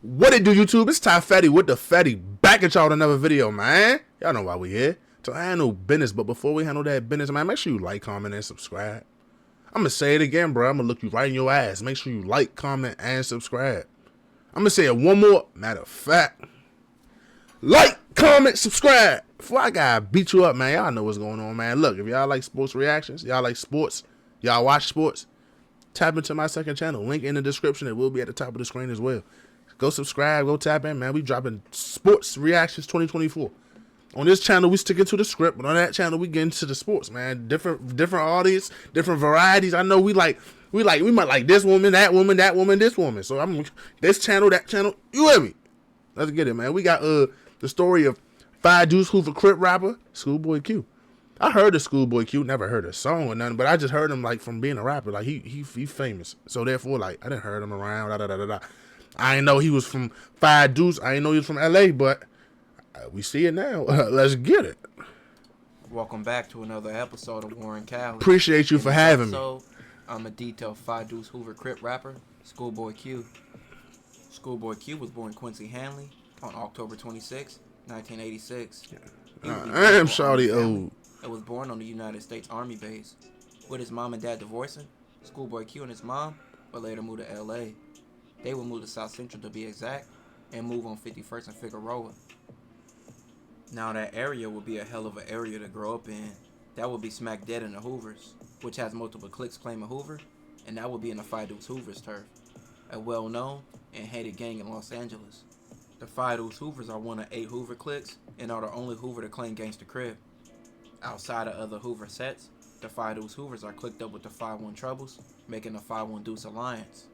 What it do, YouTube? It's Ty Fetty with the Fetty. Back at y'all with another video, man. Y'all know why we here. So I ain't no business, but before we handle that business, man, make sure you like, comment, and subscribe. I'm going to say it again, bro. I'm going to look you right in your ass. Make sure you like, comment, and subscribe. I'm going to say it one more. Matter of fact, like, comment, subscribe. Before I gotta beat you up, man, y'all know what's going on, man. Look, if y'all like sports reactions, y'all like sports, y'all watch sports, tap into my second channel. Link in the description. It will be at the top of the screen as well. Go subscribe, go tap in, man. We dropping sports reactions 2024. On this channel, we sticking to the script, but on that channel, we get into the sports, man. Different audience, different varieties. I know we might like this woman, that woman, this woman. So I'm this channel, that channel. You with me? Let's get it, man. We got the story of 5 Deuce Hoover Crip rapper, Schoolboy Q. I heard of Schoolboy Q, never heard a song or nothing, but I just heard him like from being a rapper. Like he famous. So therefore, like I didn't heard him around. I didn't know he was from 5 Deuce. I didn't know he was from LA, but we see it now. Let's get it. Welcome back to another episode of Warren Cali. Appreciate you for having me. I'm a detailed 5 Deuce Hoover Crip rapper, Schoolboy Q. Schoolboy Q was born in Quincy Hanley on October 26, 1986. I am shawty old. And was born on the United States Army base. With his mom and dad divorcing, Schoolboy Q and his mom would later move to LA. They would move to South Central to be exact, and move on 51st and Figueroa. Now that area would be a hell of an area to grow up in. That would be smack dead in the Hoovers, which has multiple cliques claiming Hoover, and that would be in the 5 Deuce Hoover's turf, a well-known and hated gang in Los Angeles. The 5 Deuce Hoovers are one of 8 Hoover cliques and are the only Hoover to claim Gangsta Crib. Outside of other Hoover sets, the 5 Deuce Hoovers are clicked up with the 5-1 Troubles, making the 5-1 Deuce Alliance.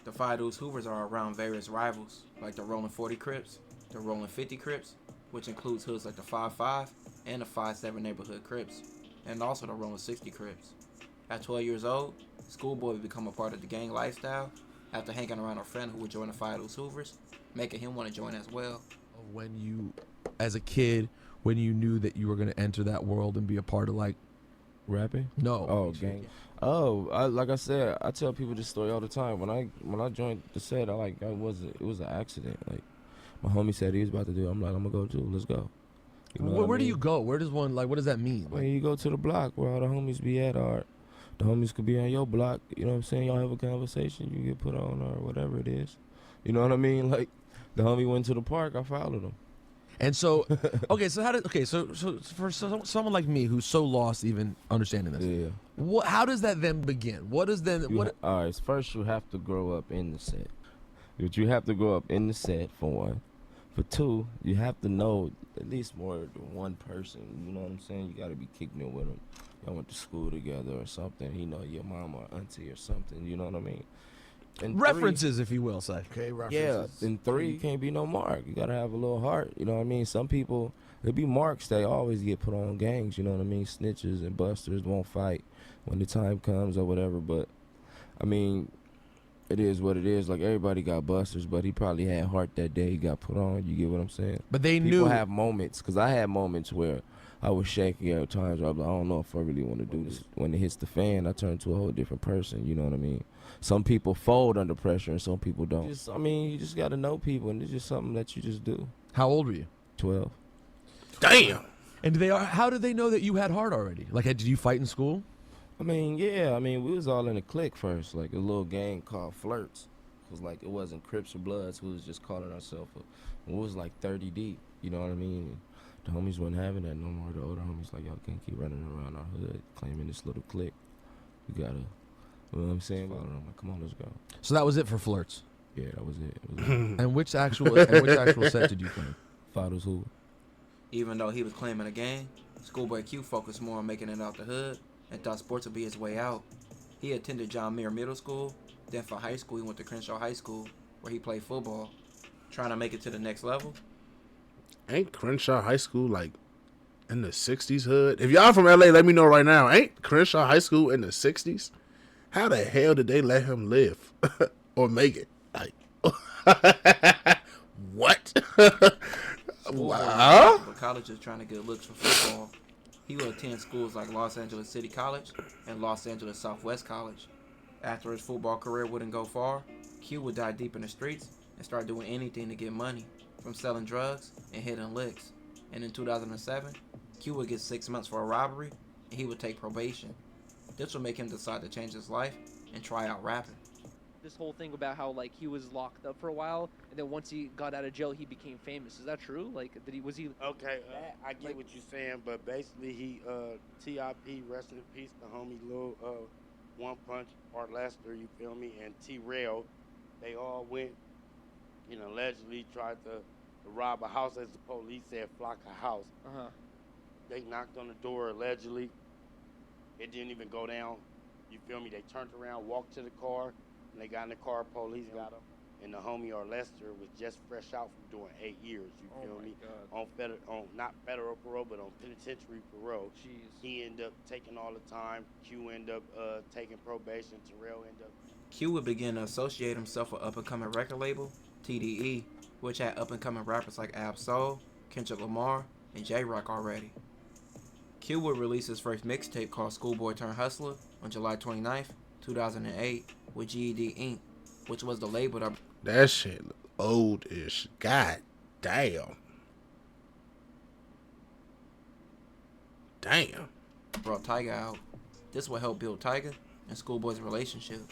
The 5 Deuce Hoovers are around various rivals, like the Rollin' 40 Crips, the Rollin' 50 Crips, which includes hoods like the 5-5 and the 5-7 neighborhood Crips, and also the Rollin' 60 Crips. At 12 years old, Schoolboy would become a part of the gang lifestyle after hanging around a friend who would join the 5 Deuce Hoovers, making him want to join as well. When you, as a kid, when you knew that you were going to enter that world and be a part of, like, rapping? No. Oh, gang. Oh, like I said, I tell people this story all the time. When I joined the set, it was an accident. Like my homie said he was about to do it. I'm like, I'm gonna go too. Let's go. You know where do you go? Where does one, like, what does that mean? When you go to the block where all the homies be at, or the homies could be on your block. You know what I'm saying? Y'all have a conversation, you get put on or whatever it is. You know what I mean? Like the homie went to the park, I followed him. And so, so for someone like me who's so lost even understanding this, yeah. How does that then begin? What is then, all right, first you have to grow up in the set. But you have to grow up in the set, for one. For two, you have to know at least more than one person, you know what I'm saying? You got to be kicking it with them. Y'all went to school together or something, you know, your mom or auntie or something, you know what I mean? And references, if you will, say. Okay, references. Yeah, in 3, you can't be no mark. You got to have a little heart, you know what I mean? Some people, there be marks, they always get put on gangs, you know what I mean? Snitches and busters won't fight when the time comes or whatever, but, I mean, it is what it is. Like, everybody got busters, but he probably had heart that day he got put on, you get what I'm saying? But they people knew. People have moments, because I had moments where I was shaky at times where I was like, I don't know if I really want to do this. When it hits the fan, I turn to a whole different person, you know what I mean? Some people fold under pressure and some people don't. You just got to know people, and it's just something that you just do. How old were you? 12. Damn. And how did they know that you had heart already? Like, did you fight in school? I mean, yeah. I mean, we was all in a clique first, like a little gang called Flirts. It was like, it wasn't Crips or Bloods. We was just calling ourselves. We was like 30 deep, you know what I mean? The homies wasn't having that no more. The older homies like, y'all can't keep running around our hood claiming this little clique. We gotta, you know what I'm saying? I'm like, come on, let's go. So that was it for Flirts? Yeah, that was it. And which actual set did you claim? 5 Deuce Hoover. Even though he was claiming a gang, Schoolboy Q focused more on making it out the hood and thought sports would be his way out. He attended John Muir Middle School, then for high school he went to Crenshaw High School, where he played football. Trying to make it to the next level. Ain't Crenshaw High School like in the 60s hood? If y'all from LA, let me know right now. Ain't Crenshaw High School in the 60s? How the hell did they let him live or make it? Like, what? Wow. But colleges trying to get looks for football. He would attend schools like Los Angeles City College and Los Angeles Southwest College. After his football career wouldn't go far, Q would dive deep in the streets and start doing anything to get money, from selling drugs and hitting licks. And in 2007, Q would get 6 months for a robbery, and he would take probation. This would make him decide to change his life and try out rapping. This whole thing about how like he was locked up for a while, and then once he got out of jail, he became famous. Is that true? Like, was he? Okay, I get what you're saying, but basically he, T.I.P. rest in peace, the homie Lil, One Punch, Art Lester, you feel me, and T-Rail, they all went, allegedly tried to rob a house, as the police said, flock a house. They knocked on the door allegedly. It didn't even go down. You feel me? They turned around, walked to the car, and they got in the car. Police got them, and the homie Art Lester was just fresh out from doing 8 years. You feel me? On not federal parole, but on penitentiary parole. Jeez. He ended up taking all the time. Q ended up taking probation. Terrell ended up. Q would begin to associate himself with up-and-coming record label TDE, which had up-and-coming rappers like Ab Soul, Kendrick Lamar, and J-Rock already. Q would release his first mixtape called Schoolboy Turned Hustler on July 29th, 2008 with GED Inc., which was the label That shit old-ish. God damn. Damn. brought Tyga out. This would help build Tyga and Schoolboy's relationship.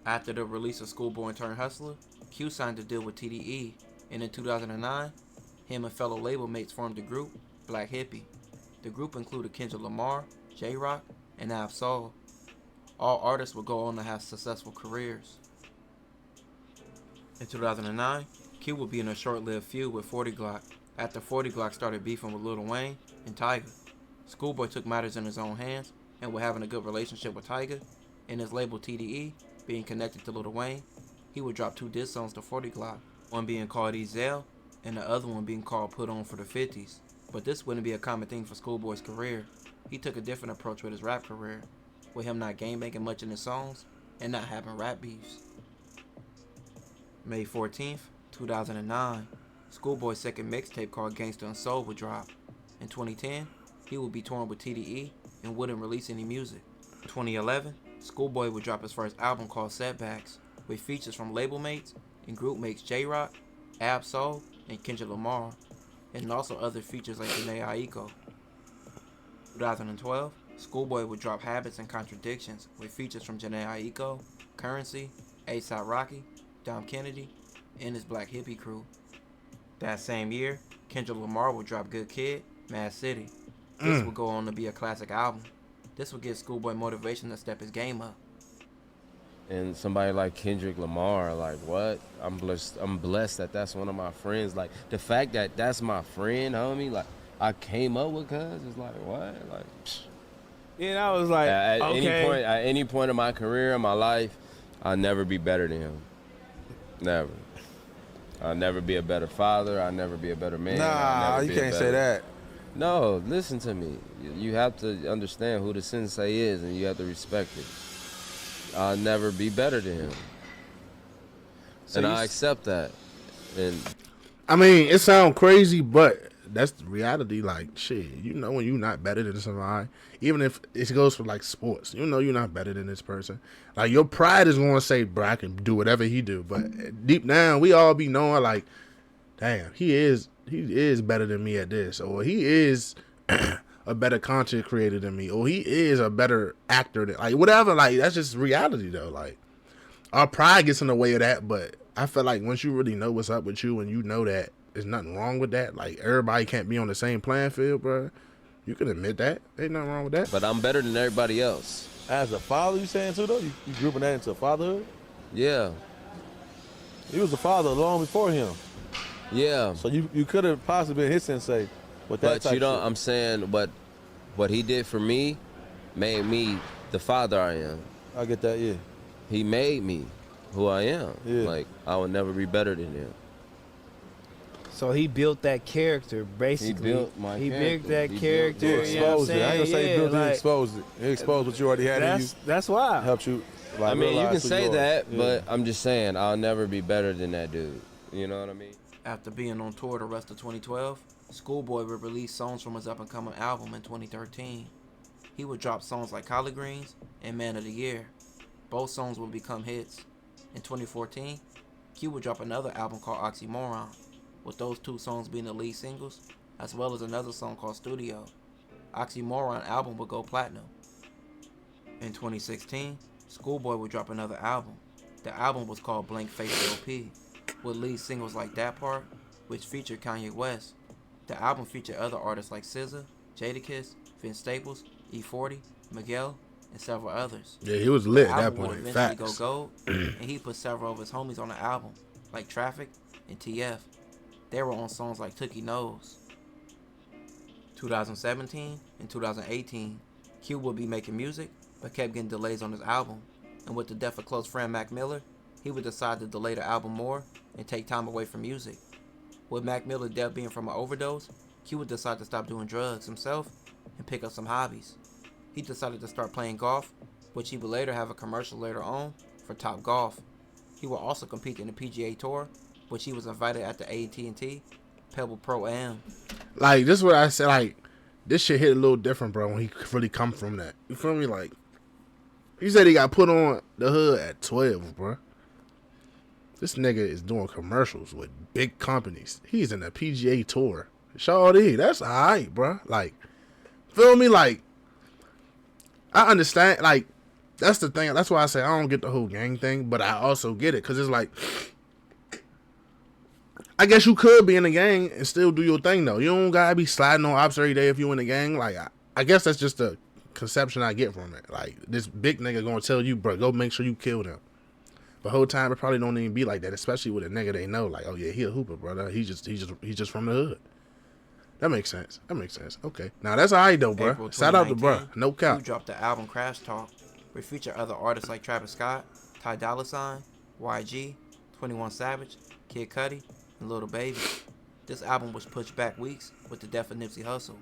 After the release of Schoolboy Turned Hustler, Q signed a deal with TDE, and in 2009, him and fellow label mates formed the group Black Hippie. The group included Kendrick Lamar, J-Rock, and Ab Soul. All artists would go on to have successful careers. In 2009, Q would be in a short-lived feud with 40 Glock after 40 Glock started beefing with Lil Wayne and Tyga. Schoolboy took matters in his own hands and with having a good relationship with Tyga and his label TDE being connected to Lil Wayne, he would drop 2 diss songs to 40 Glock, one being called Ezel and the other one being called Put On for the 50s. But this wouldn't be a common thing for Schoolboy's career. He took a different approach with his rap career, with him not game banging much in his songs and not having rap beefs. May 14th, 2009, Schoolboy's second mixtape called Gangsta and Soul would drop. In 2010, he would be touring with TDE and wouldn't release any music. In 2011, Schoolboy would drop his first album called Setbacks, with features from label mates and group mates J-Rock, Ab Soul, and Kendrick Lamar, and also other features like Jhené Aiko. 2012, Schoolboy would drop Habits and Contradictions, with features from Jhené Aiko, Currency, A$AP Rocky, Dom Kennedy, and his Black Hippie crew. That same year, Kendrick Lamar would drop Good Kid, Mad City. This would go on to be a classic album. This would give Schoolboy motivation to step his game up. And somebody like Kendrick Lamar, like, what? I'm blessed that that's one of my friends. Like, the fact that that's my friend, homie, like, I came up with cuz, it's like, what? Like, And I was like, at okay. any point in my career, in my life, I'll never be better than him. Never. I'll never be a better father. I'll never be a better man. Nah, you can't say that. No, listen to me. You have to understand who the sensei is, and you have to respect it. I'll never be better than him. So and I accept that. And I mean, it sounds crazy, but that's the reality. Like, shit, you know when you're not better than somebody, even if it goes for, like, sports, you know you're not better than this person. Like, your pride is going to say, bro, I can do whatever he do. But deep down, we all be knowing, like, damn, he is better than me at this. Or he is a better content creator than me. Or he is a better actor than, like, whatever. Like, that's just reality, though. Like, our pride gets in the way of that, but I feel like once you really know what's up with you and you know that there's nothing wrong with that, like, everybody can't be on the same playing field, bro. You can admit that. Ain't nothing wrong with that. but I'm better than everybody else. As a father, you saying too, though? You grouping that into fatherhood? Yeah. He was a father long before him. Yeah. So you could have possibly been his sensei with that But type you know, shit. I'm saying what he did for me made me the father I am. I get that, yeah. He made me who I am. Yeah. Like, I would never be better than him. So he built that character, basically. He built my He character. built that He character. built- He you know what I'm exposed it. I ain't gonna say he saying? built it, Yeah, he like, exposed it. He exposed what you already had in you. that's why. Helped you. Like, I mean, you realize can who say you are. that, Yeah. but I'm just saying I'll never be better than that dude. You know what I mean? After being on tour the rest of 2012, Schoolboy would release songs from his up-and-coming album in 2013. He would drop songs like Collard Greens and Man of the Year. Both songs would become hits. In 2014, Q would drop another album called Oxymoron, with those 2 songs being the lead singles, as well as another song called Studio. Oxymoron album would go platinum. In 2016, Schoolboy would drop another album. The album was called Blank Face LP, with lead singles like That Part, which featured Kanye West. The album featured other artists like SZA, Jadakiss, Vince Staples, E40, Miguel, and several others. Yeah, he was lit The at that album would point. eventually Facts. go gold, and he put several of his homies on the album, like Traffic and TF. They were on songs like Tookie Knows. 2017 and 2018, Q would be making music, but kept getting delays on his album. And with the death of close friend Mac Miller, he would decide to delay the album more and take time away from music. With Mac Miller's death being from an overdose, Q would decide to stop doing drugs himself and pick up some hobbies. He decided to start playing golf, which he would later have a commercial later on for Top Golf. He would also compete in the PGA Tour, which he was invited at the AT&T Pebble Pro Am. Like, this is what I said. Like, this shit hit a little different, bro, when he really come from that. You feel me? Like, he said he got put on the hood at 12, bro. This nigga is doing commercials with big companies. He's in the PGA Tour. Shawty, that's alright, bro. Like, feel me? Like, I understand. Like, that's the thing. That's why I say I don't get the whole gang thing, but I also get it. Because it's like, I guess you could be in a gang and still do your thing, though. You don't gotta be sliding on ops every day if you in a gang. Like, I guess that's just the conception I get from it. Like, this big nigga gonna tell you, bro, go make sure you kill them. The whole time it probably don't even be like that, especially with a nigga they know. Like, oh yeah, he a hooper, brother. He just from the hood. That makes sense. Okay, now that's alright though, bro. April Shout out to 2019, bro. No Q cap. dropped the album Crash Talk, which featured other artists like Travis Scott, Ty Dolla $ign, YG, 21 Savage, Kid Cudi, and Lil Baby. This album was pushed back weeks with the death of Nipsey Hussle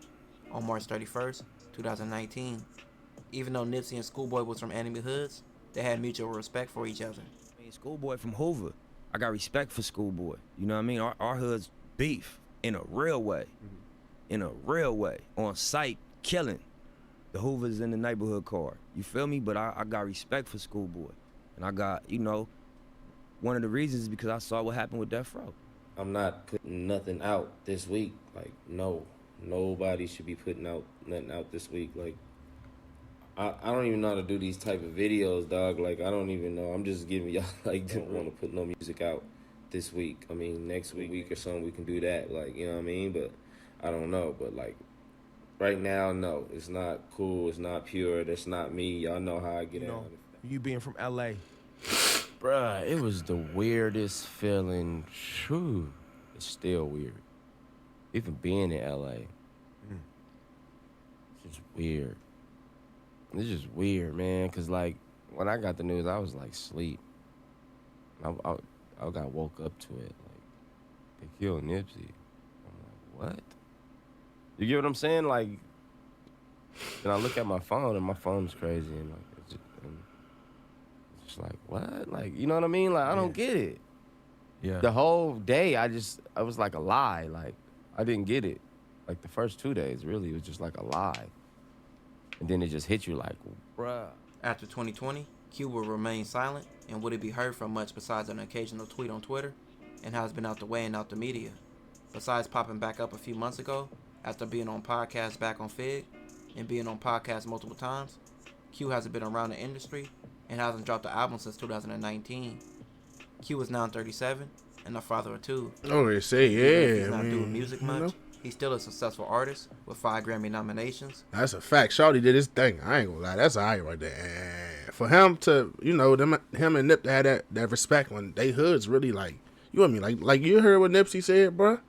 on March 31st, 2019. Even though Nipsey and Schoolboy was from enemy hoods, they had mutual respect for each other. I mean, Schoolboy from Hoover. I got respect for Schoolboy. You know what I mean? Our hood's beef in a real way. In a real way. On sight, killing. The Hoovers in the neighborhood car. You feel me? But I got respect for Schoolboy. And I got, you know, one of the reasons is because I saw what happened with Death Row. I'm not putting nothing out this week. Like, no. Nobody should be putting out nothing out this week. Like, I don't even know how to do these type of videos, dog. Like, I don't even know. I'm just giving y'all, like, don't want to put no music out this week. I mean, next week or something we can do that. Like, you know what I mean? But I don't know. But, like, right now, no. It's not cool. It's not pure. That's not me. Y'all know how I get out. You being from LA. Bruh, it was the weirdest feeling. True. It's still weird. Even being in LA. It's just weird. It's just weird, man. Cause like when I got the news, I was like asleep. I got woke up to it. Like they killed Nipsey. I'm like, what? You get what I'm saying? Like, then I look at my phone and my phone's crazy and like it's just like what? Like you know what I mean? Like I don't get it. Yeah. The whole day I was like a lie. Like I didn't get it. Like the first 2 days, really, it was just like a lie. And then it just hit you like, bruh. After 2020, Q will remain silent and wouldn't be heard from much besides an occasional tweet on Twitter, and has been out the way and out the media. Besides popping back up a few months ago, after being on podcasts back on Fig, and being on podcasts multiple times, Q hasn't been around the industry and hasn't dropped an album since 2019. Q is now 37 and a father of 2. Oh, they say, Even if yeah. he's not I mean, doing music you much, know, he's still a successful artist with 5 Grammy nominations. that's a fact. Shawty did his thing. I ain't gonna lie. That's alright right there. And for him to, you know, him and Nip to have that respect when they hoods really like, you know what I mean? Like you heard what Nipsey said, bruh?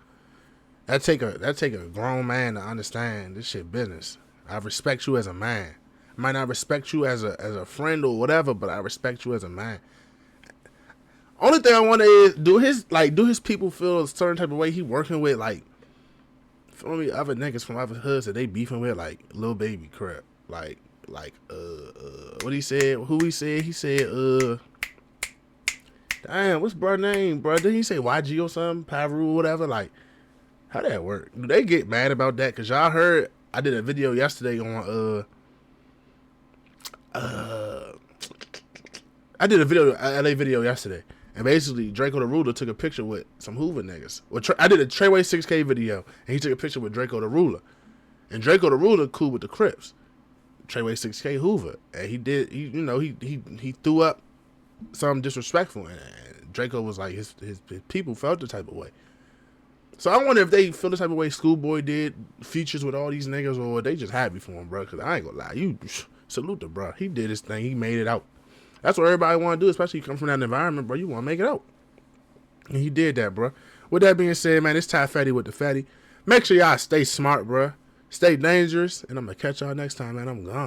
That take a grown man to understand this shit business. I respect you as a man. I might not respect you as a friend or whatever, but I respect you as a man. Only thing I wonder is, do his people feel a certain type of way he working with, like, feel me, other niggas from other hoods that they beefing with, like Lil Baby crap, like what he said, who he said, damn, what's bro name, bro? Didn't he say YG or something, Paru or whatever? Like, how that work? Do they get mad about that? Cause y'all heard I did a video yesterday on I did a LA video yesterday. And basically, Draco the Ruler took a picture with some Hoover niggas. Well, I did a Treyway 6K video, and he took a picture with Draco the Ruler. And Draco the Ruler cool with the Crips. Treyway 6K Hoover. And he threw up something disrespectful. And Draco was like, his people felt the type of way. So I wonder if they feel the type of way Schoolboy did, features with all these niggas, or they just happy for him, bro. Because I ain't gonna lie. You salute the bro. He did his thing. He made it out. That's what everybody want to do, especially if you come from that environment, bro. You want to make it out. And he did that, bro. With that being said, man, it's Ty Fatty with the Fatty. Make sure y'all stay smart, bro. Stay dangerous. And I'm going to catch y'all next time, man. I'm gone.